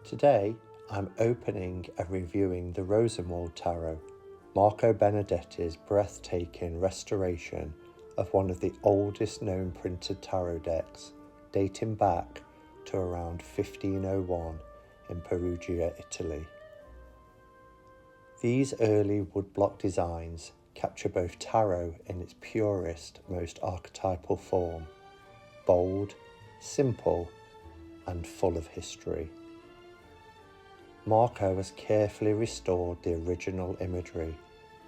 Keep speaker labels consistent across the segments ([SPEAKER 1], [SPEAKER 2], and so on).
[SPEAKER 1] Today I'm opening and reviewing the Rosenwald Tarot, Marco Benedetti's breathtaking restoration of one of the oldest known printed tarot decks, dating back to around 1501 in Perugia, Italy. These early woodblock designs capture both tarot in its purest, most archetypal form, bold, simple, and full of history. Marco has carefully restored the original imagery,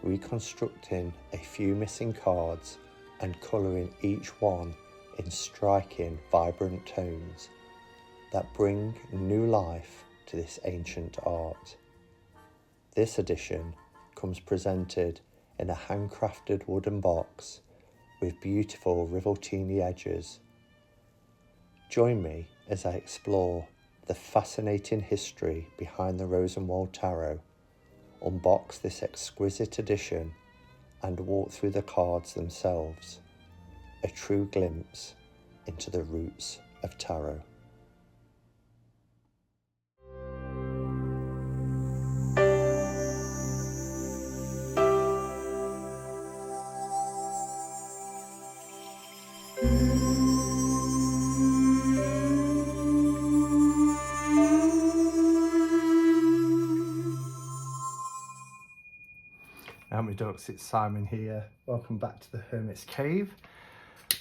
[SPEAKER 1] reconstructing a few missing cards and colouring each one in striking, vibrant tones that bring new life to this ancient art. This edition comes presented in a handcrafted wooden box with beautiful Rivolrini edges. Join me as I explore the fascinating history behind the Rosenwald Tarot, unbox this exquisite edition, and walk through the cards themselves, a true glimpse into the roots of tarot. Now my ducks, it's Simon here. Welcome back to the Hermit's Cave.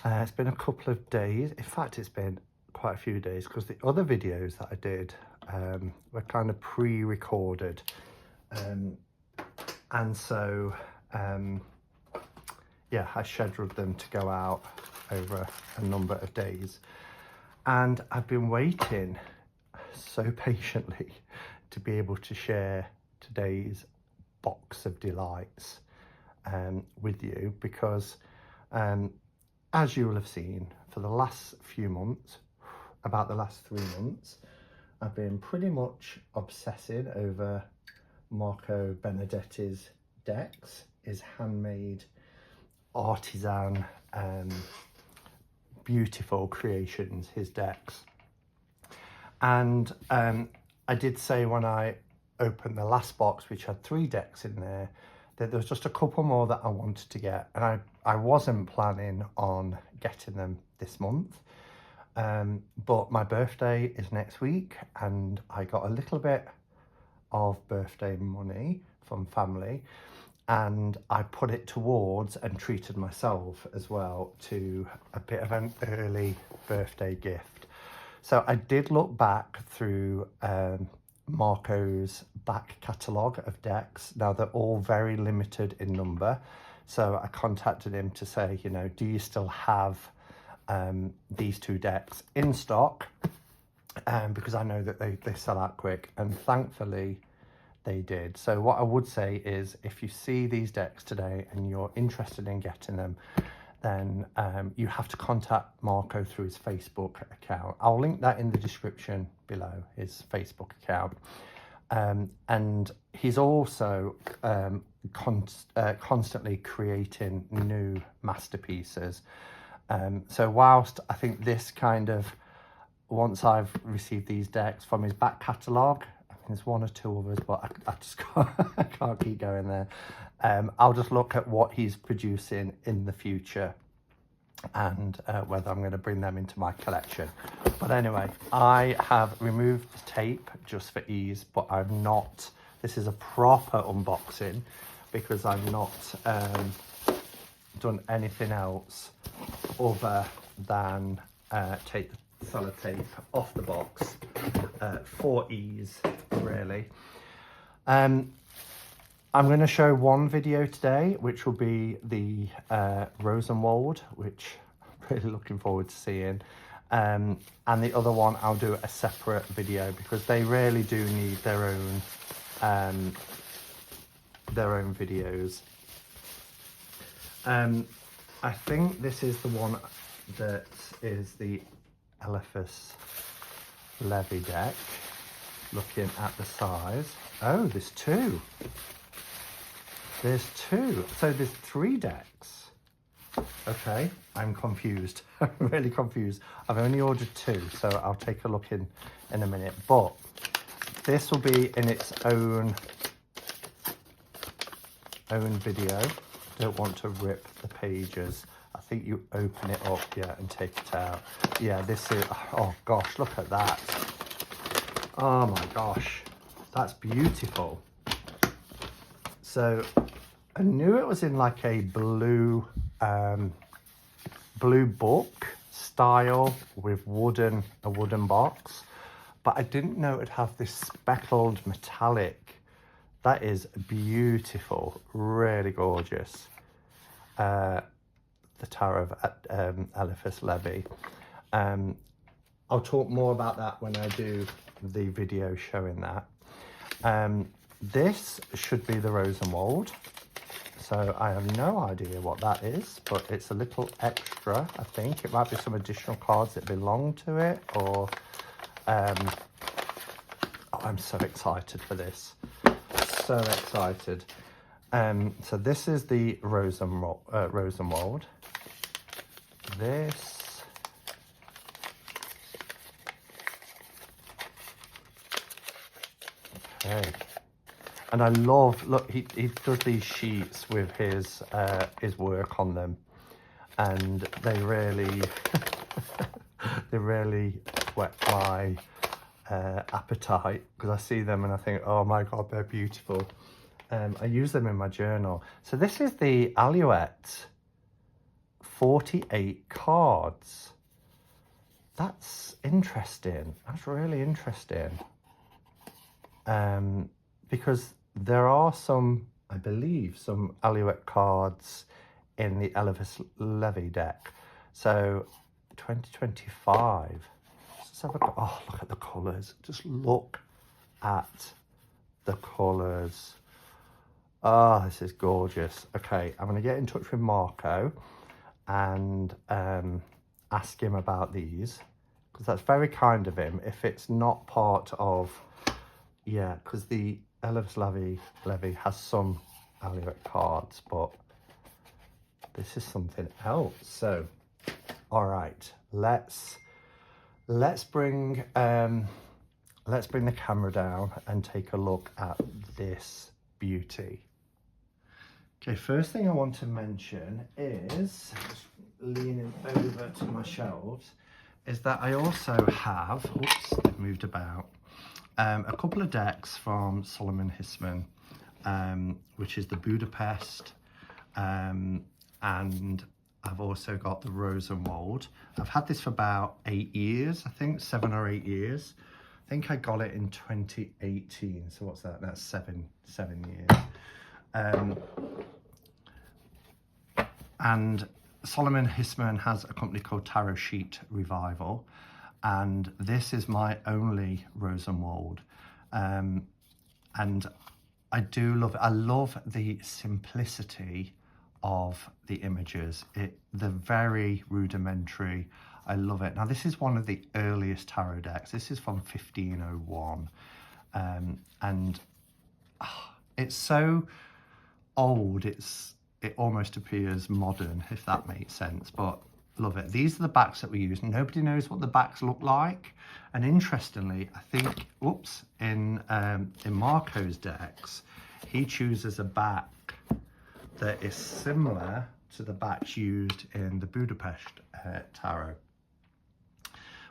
[SPEAKER 1] It's been a couple of days. In fact, it's been quite a few days because the other videos that I did were kind of pre-recorded. And so, yeah, I scheduled them to go out over a number of days. And I've been waiting so patiently to be able to share today's box of delights with you, because as you will have seen, for the last few months, about the last 3 months, I've been pretty much obsessing over Marco Benedetti's decks, his handmade artisan beautiful creations, his decks. And I did say when I opened the last box, which had 3 decks in there, that there was just a couple more that I wanted to get, and I wasn't planning on getting them this month, but my birthday is next week and I got a little bit of birthday money from family, and I put it towards and treated myself as well to a bit of an early birthday gift. So I did look back through Marco's back catalogue of decks. Now they're all very limited in number, so I contacted him to say, you know, do you still have these 2 decks in stock, because I know that they sell out quick, and thankfully they did. So what I would say is, if you see these decks today and you're interested in getting them, then you have to contact Marco through his Facebook account. I'll link that in the description below, his Facebook account. And he's also constantly creating new masterpieces. So whilst I think this kind of, once I've received these decks from his back catalogue, I think there's 1 or 2 others, but I just can't, I can't keep going there. I'll just look at what he's producing in the future and whether I'm going to bring them into my collection. But anyway, I have removed the tape just for ease, but I've not, this is a proper unboxing because I've not done anything else other than take the sellotape off the box for ease, really. I'm going to show one video today, which will be the Rosenwald, which I'm really looking forward to seeing. And the other one, I'll do a separate video because they really do need their own videos. I think this is the one that is the Eliphas Levy deck. Looking at the size. Oh, there's 2. There's 2. So there's 3 decks. Okay, I'm confused. I'm really confused. I've only ordered 2, so I'll take a look in a minute. But this will be in its own video. Don't want to rip the pages. I think you open it up, yeah, and take it out. Yeah, this is, oh gosh, look at that. Oh my gosh, that's beautiful. So I knew it was in like a blue book style with a wooden box, but I didn't know it'd have this speckled metallic. That is beautiful, really gorgeous. The Tarot of Eliphas Levi. I'll talk more about that when I do the video showing that. This should be the Rosenwald. So I have no idea what that is, but it's a little extra, I think. It might be some additional cards that belong to it, or... oh, I'm so excited for this. So excited. So this is the Rosenwald. This... Okay. And I love, look, he does these sheets with his work on them, and they really they really whet my appetite, because I see them and I think, oh my god, they're beautiful. I use them in my journal. So this is the Alouette 48 cards. That's interesting. That's really interesting. Because there are some, I believe, some Alouette cards in the Eliphas Levi deck. So 2025. Let's have a look. Oh, look at the colours. Just look at the colours. Oh, this is gorgeous. Okay, I'm going to get in touch with Marco and ask him about these, because that's very kind of him. If it's not part of, yeah, because the Eliphas Levi has some Alouette cards, but this is something else. So, all right, let's bring the camera down and take a look at this beauty. Okay, first thing I want to mention is, just leaning over to my shelves, is that I also have, oops, they've moved about, a couple of decks from Solomon Hisman, which is the Budapest, and I've also got the Rosenwald. I've had this for about 8 years, I think, 7 or 8 years. I think I got it in 2018, so what's that? That's seven years. And Solomon Hisman has a company called Tarot Sheet Revival, and this is my only Rosenwald. And I do love it. I love the simplicity of the images. They're very rudimentary. I love it. Now, this is one of the earliest tarot decks. This is from 1501. And it's so old, it almost appears modern, if that makes sense, but love it. These are the backs that we use. Nobody knows what the backs look like. And interestingly, I think, whoops, in Marco's decks, he chooses a back that is similar to the backs used in the Budapest tarot.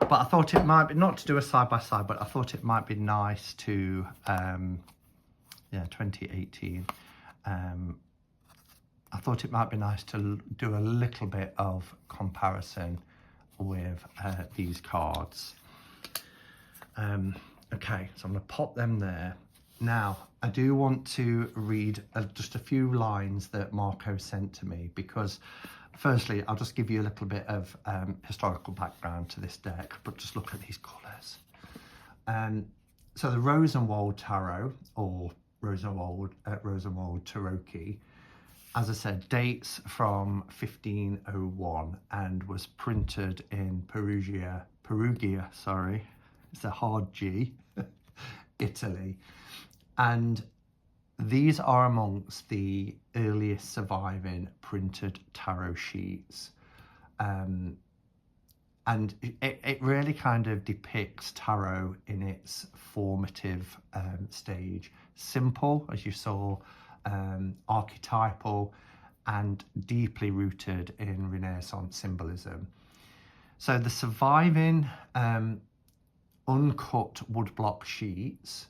[SPEAKER 1] But I thought it might be, not to do a side-by-side, but I thought it might be nice to, 2018. I thought it might be nice to do a little bit of comparison with these cards. Okay, so I'm going to pop them there. Now, I do want to read just a few lines that Marco sent to me, because firstly, I'll just give you a little bit of historical background to this deck, but just look at these colours. So the Rosenwald Tarot, or Rosenwald Tarocchi, as I said, dates from 1501 and was printed in Perugia, sorry, it's a hard G, Italy. And these are amongst the earliest surviving printed tarot sheets. and it really kind of depicts tarot in its formative stage. Simple, as you saw, archetypal, and deeply rooted in Renaissance symbolism. So the surviving uncut woodblock sheets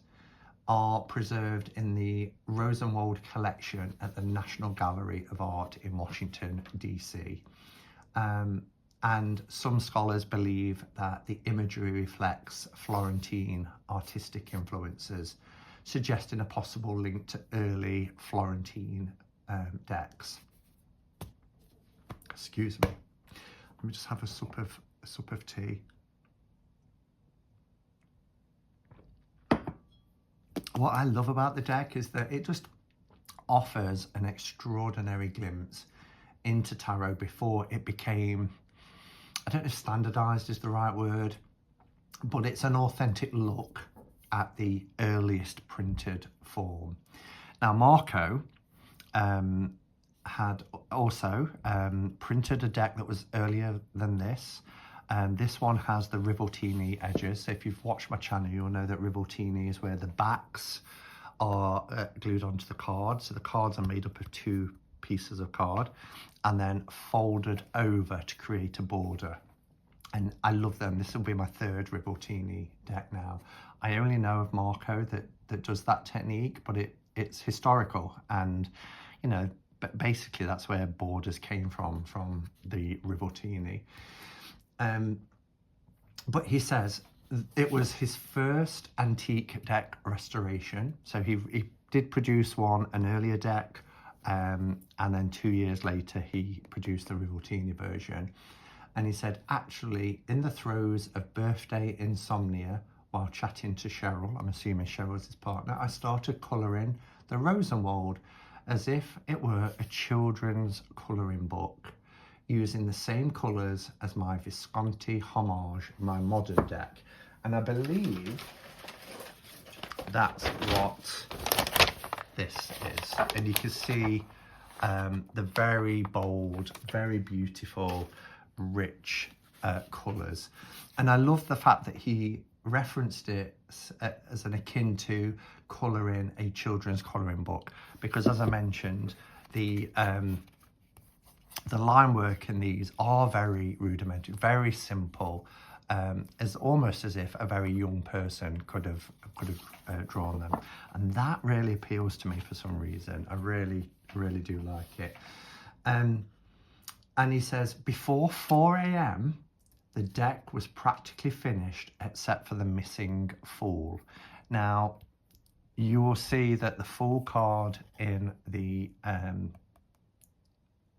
[SPEAKER 1] are preserved in the Rosenwald collection at the National Gallery of Art in Washington, DC. And some scholars believe that the imagery reflects Florentine artistic influences, suggesting a possible link to early Florentine decks. Excuse me. Let me just have a sup of tea. What I love about the deck is that it just offers an extraordinary glimpse into tarot before it became, I don't know if standardized is the right word, but it's an authentic look at the earliest printed form. Now, Marco had also printed a deck that was earlier than this. This one has the Rivolrini edges. So if you've watched my channel, you'll know that Rivolrini is where the backs are glued onto the card. So the cards are made up of two pieces of card and then folded over to create a border. And I love them. This will be my third Rivolrini deck now. I only know of Marco that does that technique, but it's historical, and you know, but basically that's where borders came from the Rivolrini. But he says it was his first antique deck restoration. So he did produce an earlier deck, and then 2 years later he produced the Rivolrini version. And he said, actually, in the throes of birthday insomnia, while chatting to Cheryl, I'm assuming Cheryl's his partner, I started colouring the Rosenwald as if it were a children's colouring book, using the same colours as my Visconti homage, my modern deck. And I believe that's what this is. And you can see the very bold, very beautiful, rich colours. And I love the fact that he referenced it as an akin to colouring a children's colouring book, because as I mentioned, the line work in these are very rudimentary, very simple, as almost as if a very young person could have drawn them, and that really appeals to me for some reason. I really do like it. And he says, before 4 a.m, the deck was practically finished except for the missing fool. Now, you will see that the fool card in the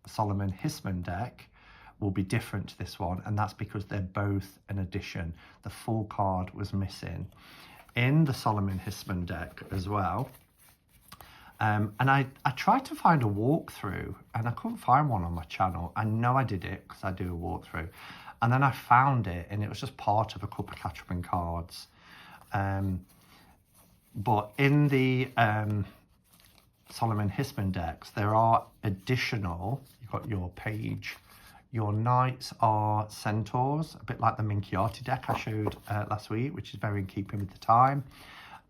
[SPEAKER 1] Solomon Hissman deck will be different to this one, and that's because they're both an addition. The fool card was missing in the Solomon Hissman deck as well. And I tried to find a walkthrough and I couldn't find one on my channel. I know I did it because I do a walkthrough, and then I found it and it was just part of a couple of catch-up cards. But in the Solomon Hissman decks, there are additional, you've got your page, your knights are centaurs, a bit like the Minchiati deck I showed last week, which is very in keeping with the time.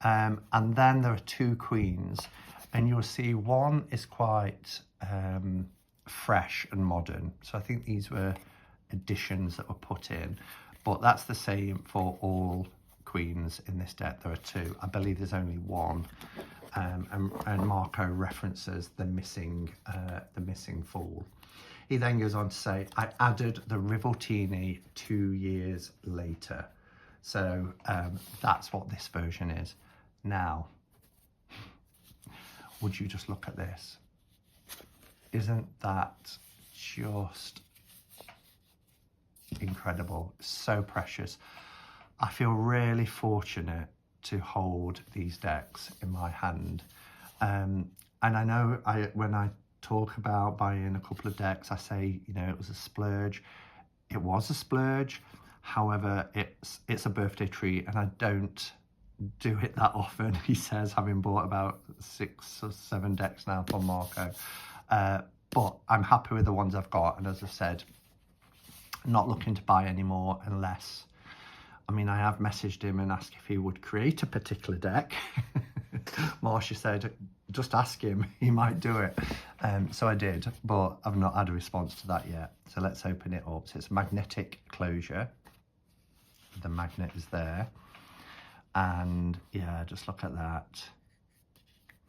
[SPEAKER 1] And then there are two queens, and you'll see one is quite fresh and modern. So I think these were additions that were put in, but that's the same for all queens in this deck. There are two. I believe there's only one. And Marco references the missing fool. He then goes on to say, I added the Rivolrini 2 years later. So that's what this version is. Now, would you just look at this? Isn't that just incredible? So precious. I feel really fortunate to hold these decks in my hand. And I know when I talk about buying a couple of decks, I say, you know, it was a splurge. It was a splurge. However, it's a birthday treat, and I don't do it that often, he says, having bought about 6 or 7 decks now from Marco. But I'm happy with the ones I've got, and as I said, Not looking to buy any more unless, I mean, I have messaged him and asked if he would create a particular deck. Marcia said, just ask him, he might do it. So I did, but I've not had a response to that yet. So let's open it up. So it's magnetic closure. The magnet is there. And yeah, just look at that.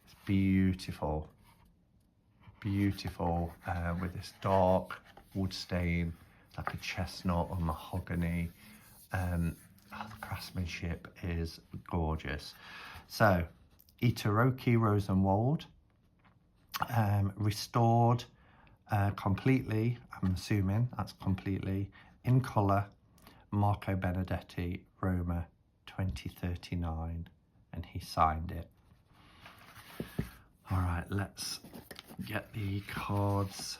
[SPEAKER 1] It's beautiful. Beautiful, with this dark wood stain, like a chestnut or mahogany. The craftsmanship is gorgeous. So, tarocchi Rosenwald, restored completely, I'm assuming that's completely, in colour, Marco Benedetti, Roma 2039, and he signed it. All right, let's get the cards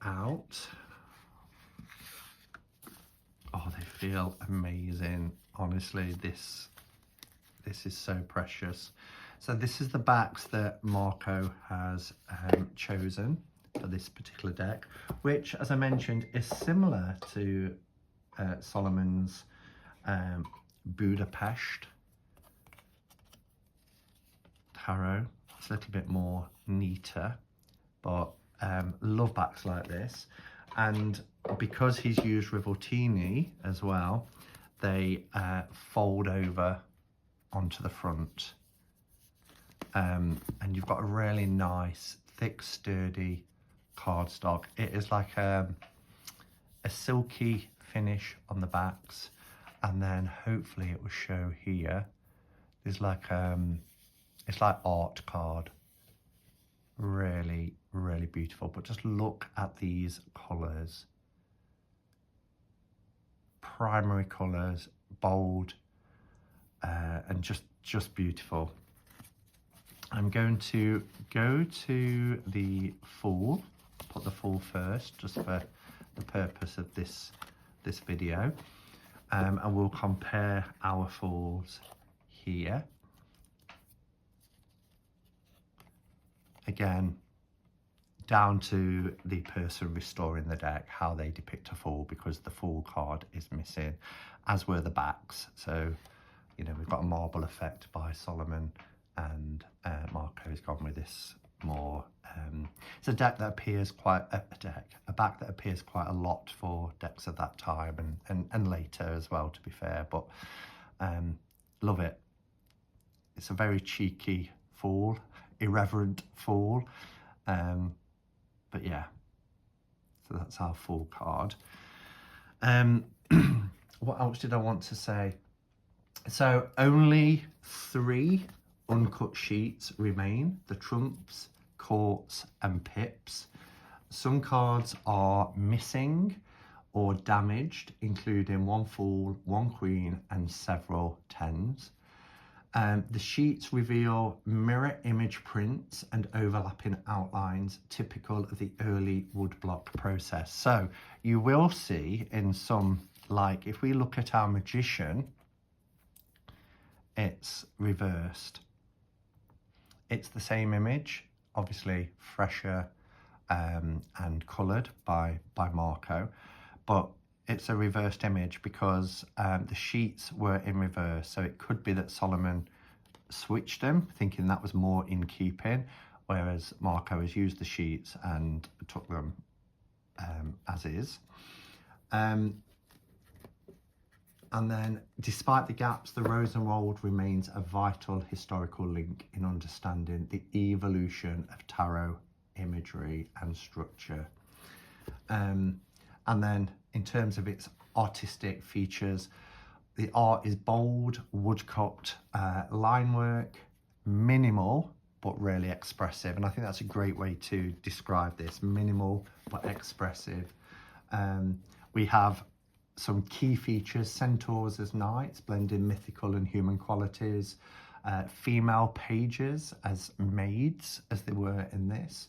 [SPEAKER 1] out. Oh, they feel amazing. Honestly, this is so precious. So this is the backs that Marco has chosen for this particular deck, which, as I mentioned, is similar to Solomon's Budapest tarot. It's a little bit more neater, but love backs like this. And because he's used Rivolrini as well, they fold over onto the front. And you've got a really nice, thick, sturdy cardstock. It is like a silky finish on the backs, and then hopefully it will show here. There's like it's like art card. Really, really beautiful. But just look at these colours. Primary colours, bold, and just beautiful. I'm going to go to the Fool, put the Fool first, just for the purpose of this video, and we'll compare our Fools here. Again, down to the person restoring the deck, how they depict a Fool, because the Fool card is missing, as were the backs. So, you know, we've got a marble effect by Solomon, and Marco's gone with this more. It's a deck that appears quite, a back that appears quite a lot for decks of that time and later as well, to be fair, but love it. It's a very cheeky Fool, irreverent Fool, but yeah, so that's our Fool card. What else did I want to say? So only 3 uncut sheets remain: the trumps, courts and pips. Some cards are missing or damaged, including 1 Fool, 1 Queen and several 10s. The sheets reveal mirror image prints and overlapping outlines typical of the early woodblock process. So you will see in some, like if we look at our Magician, it's reversed. It's the same image, obviously fresher and coloured by Marco, but it's a reversed image because the sheets were in reverse. So it could be that Solomon switched them, thinking that was more in keeping, whereas Marco has used the sheets and took them as is. And then, despite the gaps, the Rosenwald remains a vital historical link in understanding the evolution of tarot imagery and structure. And then, in terms of its artistic features, the art is bold, woodcut line work, minimal but really expressive. And I think that's a great way to describe this: minimal but expressive. We have some key features: centaurs as knights, blending mythical and human qualities, female pages as maids, as they were in this,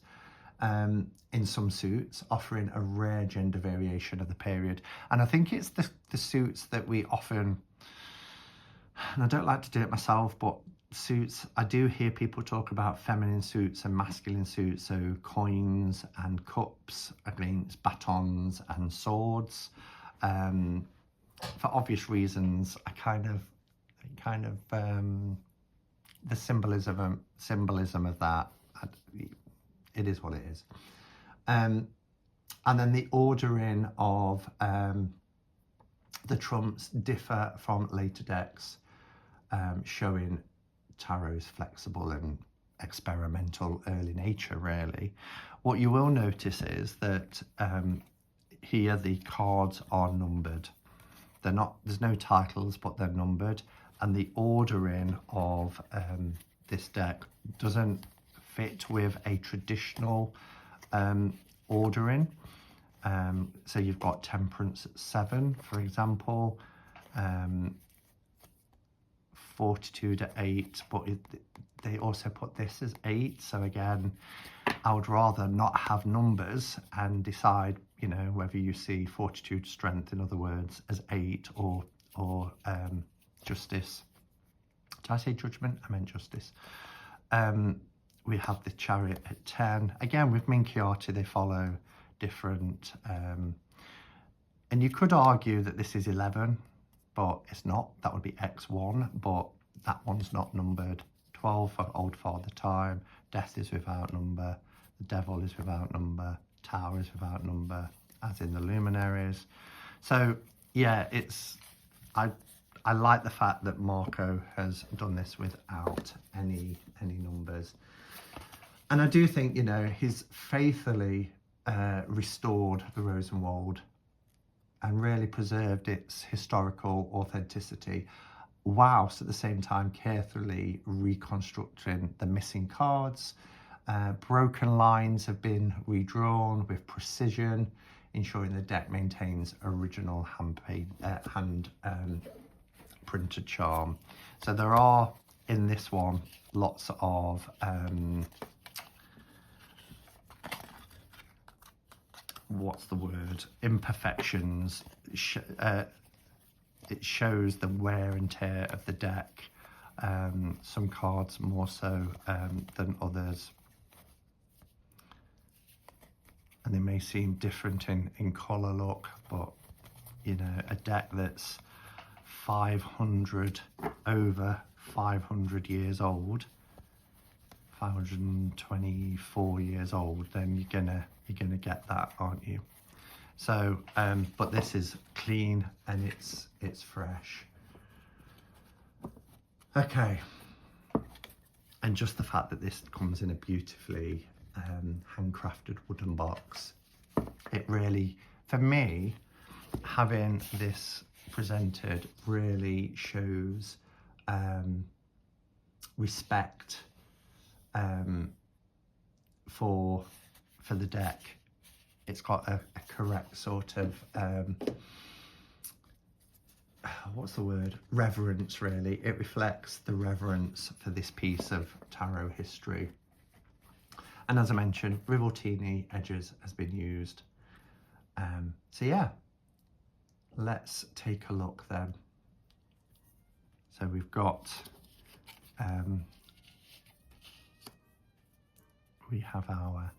[SPEAKER 1] in some suits, offering a rare gender variation of the period. And I think it's the suits that we often, and I don't like to do it myself, but suits, I do hear people talk about feminine suits and masculine suits, so coins and cups against batons and swords. For obvious reasons, I kind of the symbolism of that, it is what it is. And then the ordering of the trumps differ from later decks, showing tarot's flexible and experimental early nature, really. What you will notice is that here the cards are numbered. They're not, there's no titles, but they're numbered, and the ordering of this deck doesn't fit with a traditional ordering. So you've got Temperance at 7, for example, Fortitude at 8, but they also put this as 8. So again, I would rather not have numbers and decide, you know, whether you see Fortitude, Strength, in other words, as 8 or Justice. Did I say Judgment? I meant Justice. We have the Chariot at 10. Again, with Minchiati, they follow different, and you could argue that this is 11, but it's not. That would be X1, but that one's not numbered. 12 for Old Father Time. Death is without number. The Devil is without number. Tower is without number, as in the luminaries. So yeah, it's, I like the fact that Marco has done this without any numbers. And I do think, you know, he's faithfully restored the Rosenwald and really preserved its historical authenticity, whilst at the same time carefully reconstructing the missing cards. Broken lines have been redrawn with precision, ensuring the deck maintains original hand printed charm. So there are, in this one, lots of what's the word, imperfections. It shows the wear and tear of the deck, some cards more so than others, and they may seem different in colour look, but you know, a deck that's over 500 years old, 524 years old, then you're gonna get that, aren't you? So but this is clean and it's fresh. Okay, and just the fact that this comes in a beautifully handcrafted wooden box, it really, for me, having this presented really shows respect for the deck. It's got a correct sort of what's the word, reverence, really. It reflects the reverence for this piece of tarot history. And as I mentioned, Rivolrini edges has been used. So yeah, let's take a look then. So we've got we have our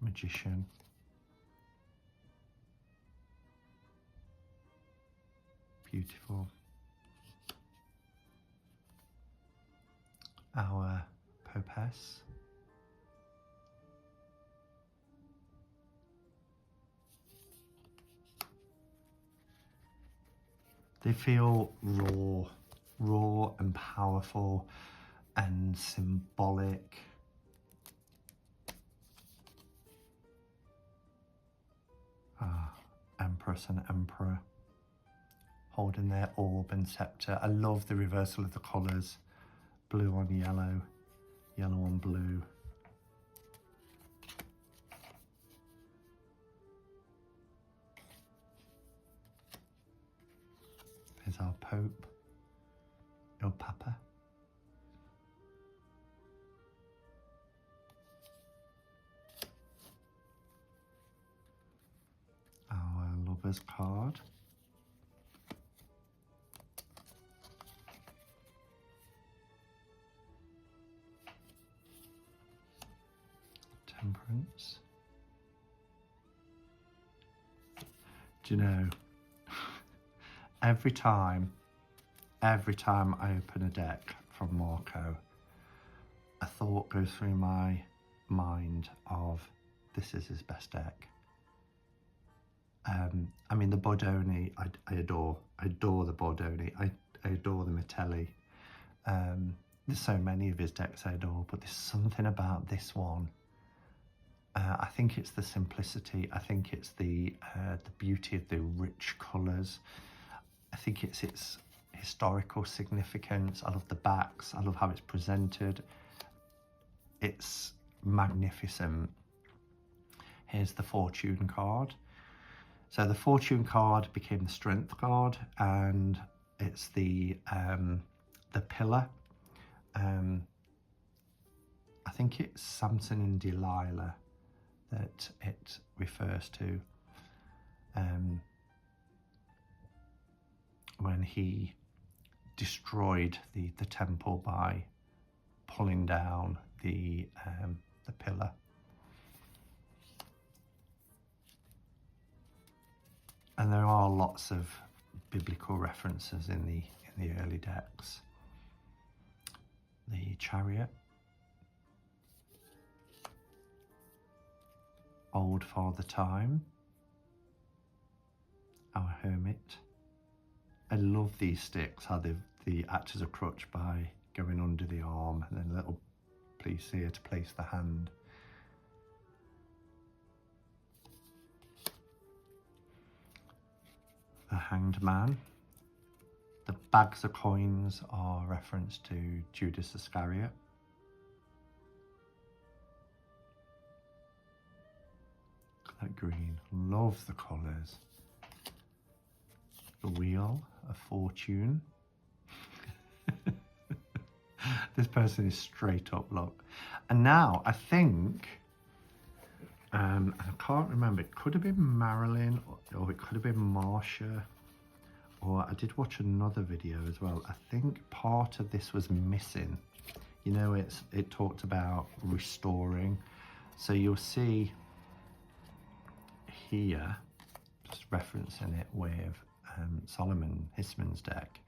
[SPEAKER 1] magician, beautiful, our popess, they feel raw and powerful and symbolic. Empress and Emperor holding their orb and scepter. I love the reversal of the colours, blue on yellow, yellow on blue. There's our Pope, El Papa. Our Lover's card. difference. Do you know, every time I open a deck from Marco, a thought goes through my mind of, this is his best deck. I mean, the Bordoni, I adore the Bordoni, I adore the Metelli. There's so many of his decks I adore, but there's something about this one. I think it's the simplicity. I think it's the beauty of the rich colours. I think it's its historical significance. I love the backs. I love how it's presented. It's magnificent. Here's the Fortune card. So the Fortune card became the Strength card, and it's the pillar. I think it's Samson and Delilah that it refers to, when he destroyed the temple by pulling down the pillar. And there are lots of biblical references in the early decks. The Chariot, Old Father Time, our Hermit. I love these sticks, how they act as a crutch by going under the arm, and then a little piece here to place the hand. The Hanged Man. The bags of coins are a reference to Judas Iscariot. That green, love the colours. The Wheel of Fortune. This person is straight up, look. And now I think, I can't remember, it could have been Marilyn or it could have been Marsha, or I did watch another video as well. I think part of this was missing. You know, it talked about restoring. So you'll see here, just referencing it with Solomon Hisman's deck,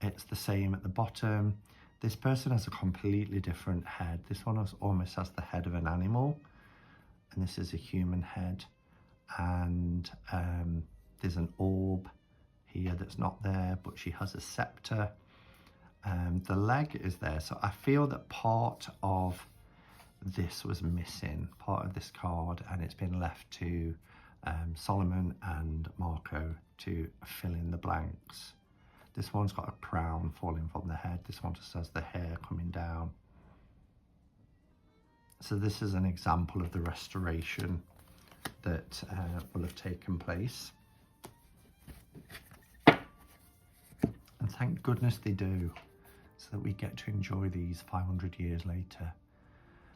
[SPEAKER 1] it's the same at the bottom. This person has a completely different head. This one almost has the head of an animal, and this is a human head. And there's an orb here that's not there, but she has a scepter. The leg is there, so I feel that part of this was missing, part of this card, and it's been left to Solomon and Marco to fill in the blanks. This one's got a crown falling from the head. This one just has the hair coming down. So this is an example of the restoration that will have taken place. And thank goodness they do, so that we get to enjoy these 500 years later.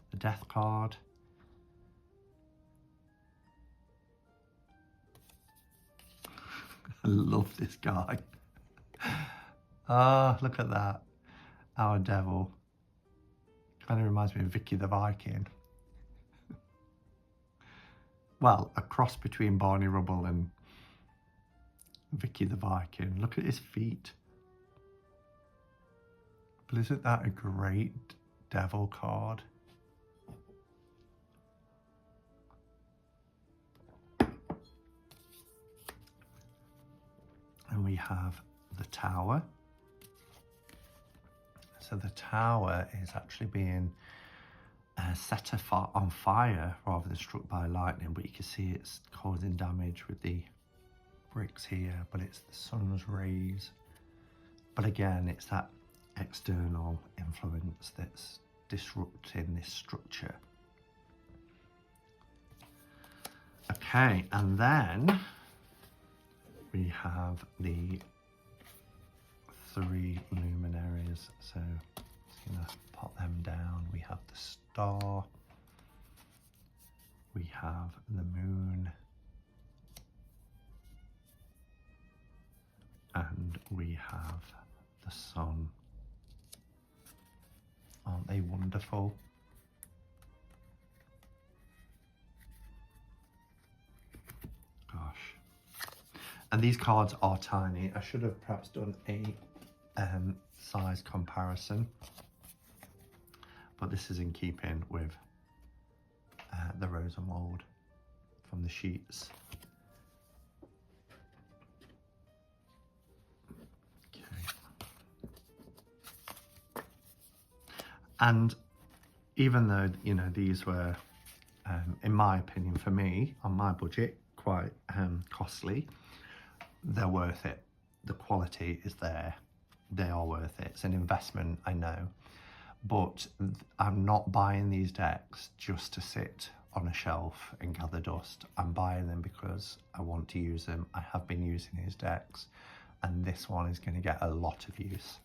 [SPEAKER 1] The Death card. I love this guy. Ah, look at that. Our devil. Kind of reminds me of Vicky the Viking. Well, a cross between Barney Rubble and Vicky the Viking. Look at his feet. But isn't that a great devil card? And we have the Tower. So the Tower is actually being set on fire rather than struck by lightning, but you can see it's causing damage with the bricks here, but it's the sun's rays. But again, it's that external influence that's disrupting this structure. Okay, and then we have the 3 luminaries. So just gonna pop them down. We have the star, we have the moon, and we have the sun. Aren't they wonderful? And these cards are tiny. I should have perhaps done a size comparison, but this is in keeping with the Rosenwald from the sheets. Okay. And even though, you know, these were, in my opinion, for me, on my budget, quite costly, they're worth it. The quality is there. They are worth it. It's an investment, I know, but I'm not buying these decks just to sit on a shelf and gather dust. I'm buying them because I want to use them. I have been using these decks, and this one is going to get a lot of use.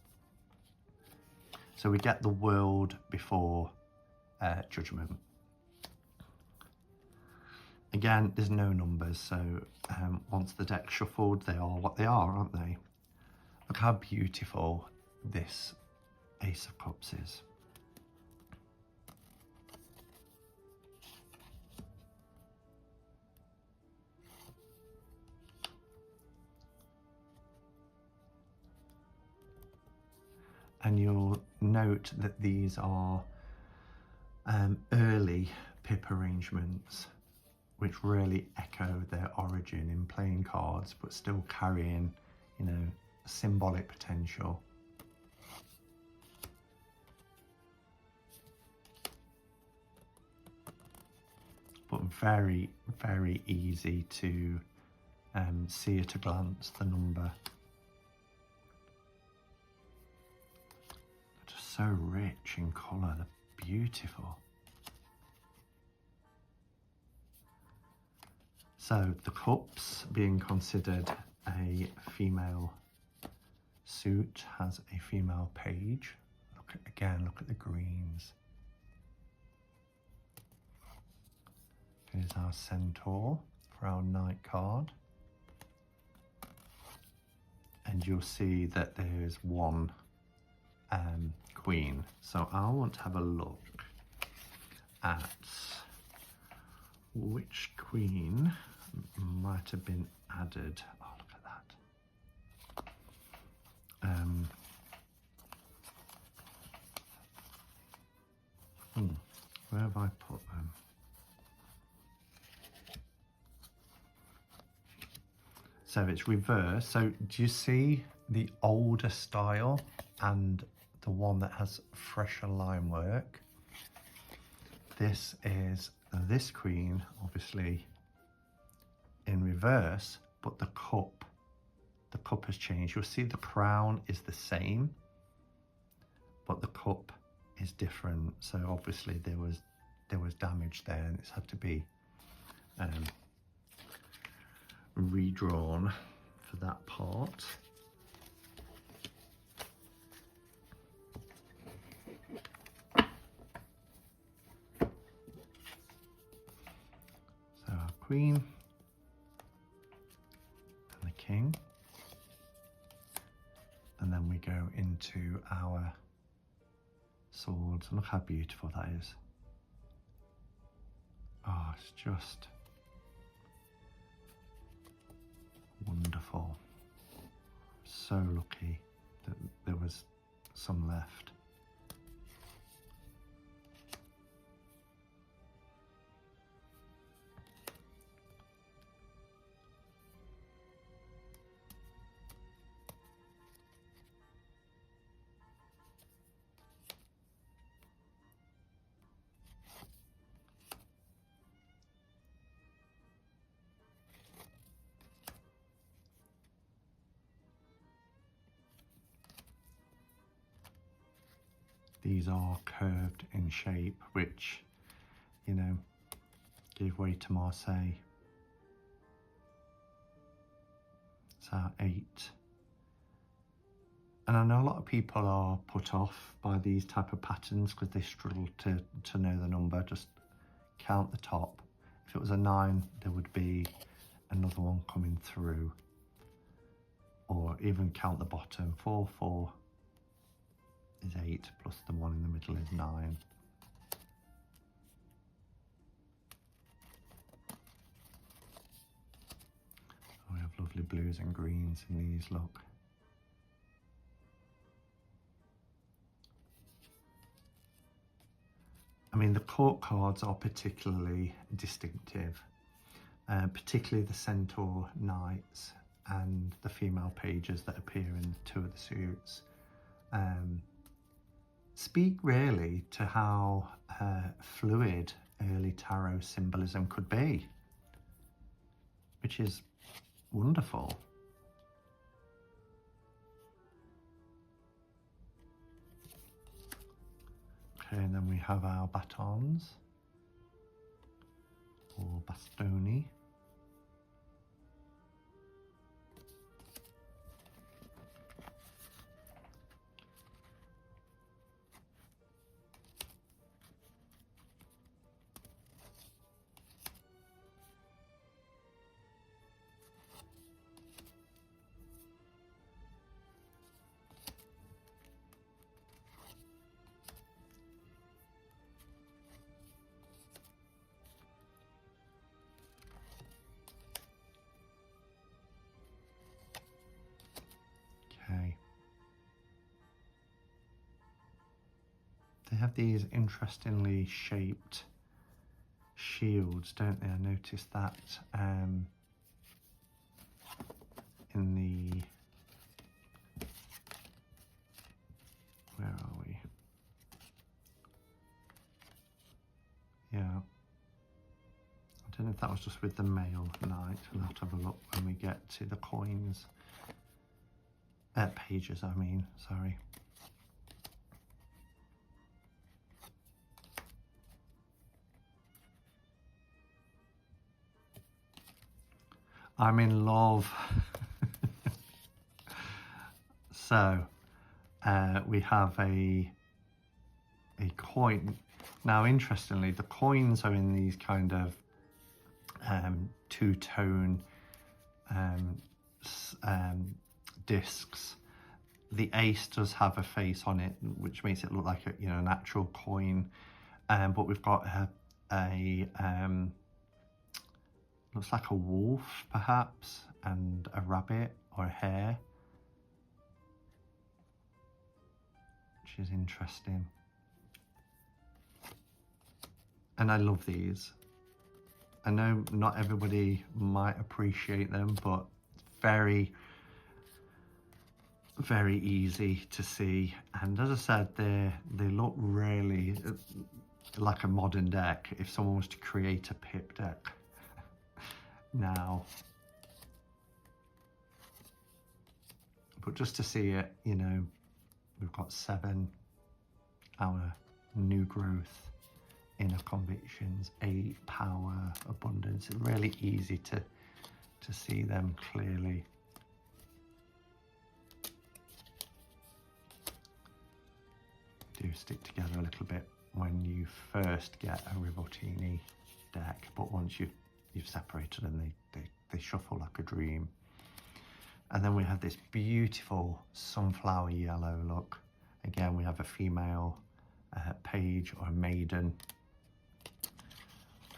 [SPEAKER 1] So we get the world before judgment. Again, there's no numbers, so once the deck's shuffled, they are what they are, aren't they? Look how beautiful this Ace of Cups is. And you'll note that these are early pip arrangements, which really echo their origin in playing cards, but still carrying, you know, symbolic potential. But very, very easy to see at a glance the number. They're just so rich in colour, they're beautiful. So the cups, being considered a female suit, has a female page. Look at, again, look at the greens. Here's our centaur for our knight card. And you'll see that there's one queen. So I want to have a look at which queen might have been added. Oh, look at that. Where have I put them? So it's reversed. So do you see the older style and the one that has fresher line work? This is this queen, obviously in reverse, but the cup has changed. You'll see the crown is the same, but the cup is different. So obviously there was damage there, and it's had to be redrawn for that part. So our queen and the king, and then we go into our swords. Look how beautiful that is. Oh, it's just wonderful. So lucky that there was some left. These are curved in shape, which, you know, give way to Marseille. It's our 8. And I know a lot of people are put off by these type of patterns because they struggle to know the number. Just count the top. If it was a 9, there would be another one coming through. Or even count the bottom. 4, 4. Is 8 plus the one in the middle is 9. We have lovely blues and greens in these, look. I mean, the court cards are particularly distinctive, particularly the Centaur Knights and the female pages that appear in 2 of the suits. Speak really to how fluid early tarot symbolism could be, which is wonderful. Okay, and then we have our batons, or bastoni. Okay. They have these interestingly shaped shields, don't they? I noticed that in the, where are we? Yeah. I don't know if that was just with the male knight. We'll have to have a look when we get to the coins. Pages, I mean, sorry. I'm in love. So, we have a coin. Now, interestingly, the coins are in these kind of two-tone discs. The ace does have a face on it, which makes it look like a, you know, an actual coin. But we've got a looks like a wolf, perhaps, and a rabbit or a hare, which is interesting. And I love these. I know not everybody might appreciate them, but very, very easy to see. And as I said, they look really like a modern deck if someone was to create a pip deck now. But just to see it, you know, we've got 7, our new growth, inner convictions, 8, power, abundance. It's really easy to see them clearly. Do stick together a little bit when you first get a Rivolrini deck, but once you've separated them, they shuffle like a dream. And then we have this beautiful sunflower yellow look. Again, we have a female page or a maiden.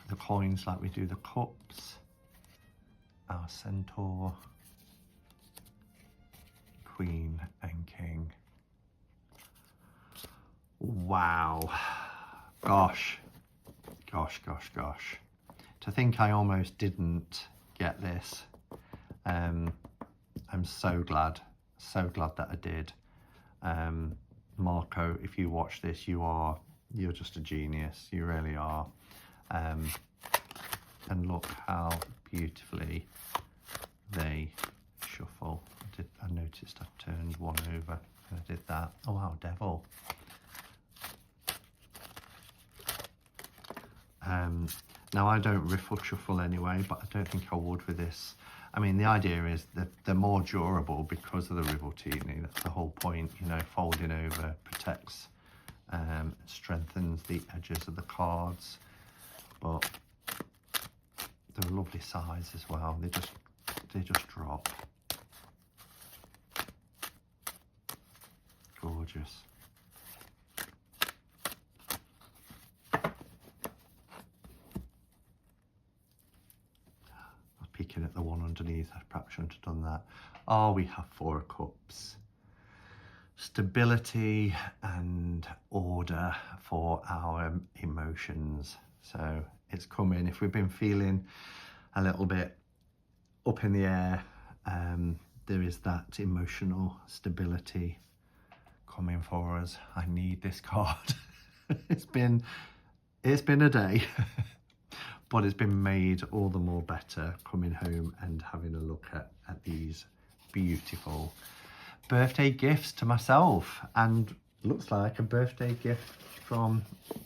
[SPEAKER 1] The coins like we do the cups, our centaur, queen and king. Wow, gosh. To think I almost didn't get this. I'm so glad that I did. Marco, if you watch this, you're just a genius. You really are. And look how beautifully they shuffle. I noticed I turned one over and I did that. Oh wow, devil. Now I don't riffle shuffle anyway, but I don't think I would with this. I mean, the idea is that they're more durable because of the Rivolrini. That's the whole point, you know, folding over protects, strengthens the edges of the cards. But they're a lovely size as well. They just drop. Gorgeous. Peeking at the one underneath. I perhaps shouldn't have done that. Oh, we have Four of Cups. Stability and order for our emotions. So it's coming. If we've been feeling a little bit up in the air, there is that emotional stability coming for us. I need this card. It's been a day, but it's been made all the more better coming home and having a look at these beautiful birthday gifts to myself, and looks like a birthday gift from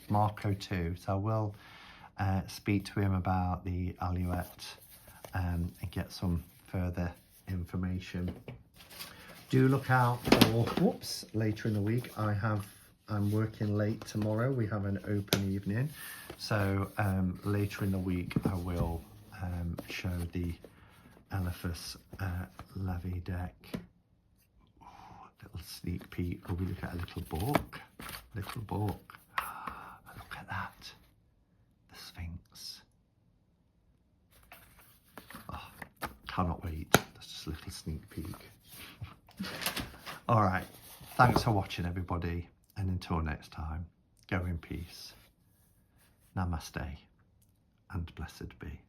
[SPEAKER 1] Marco too. So I will speak to him about the Alouette and get some further information. Do look out for, whoops, later in the week. I'm working late tomorrow. We have an open evening. So later in the week, I will show the Eliphas Levy deck. Ooh, little sneak peek. Oh, we look at a little book. Little book. Look at that. The Sphinx. Oh, cannot wait. That's just a little sneak peek. All right. Thanks for watching, everybody. And until next time, go in peace. Namaste and blessed be.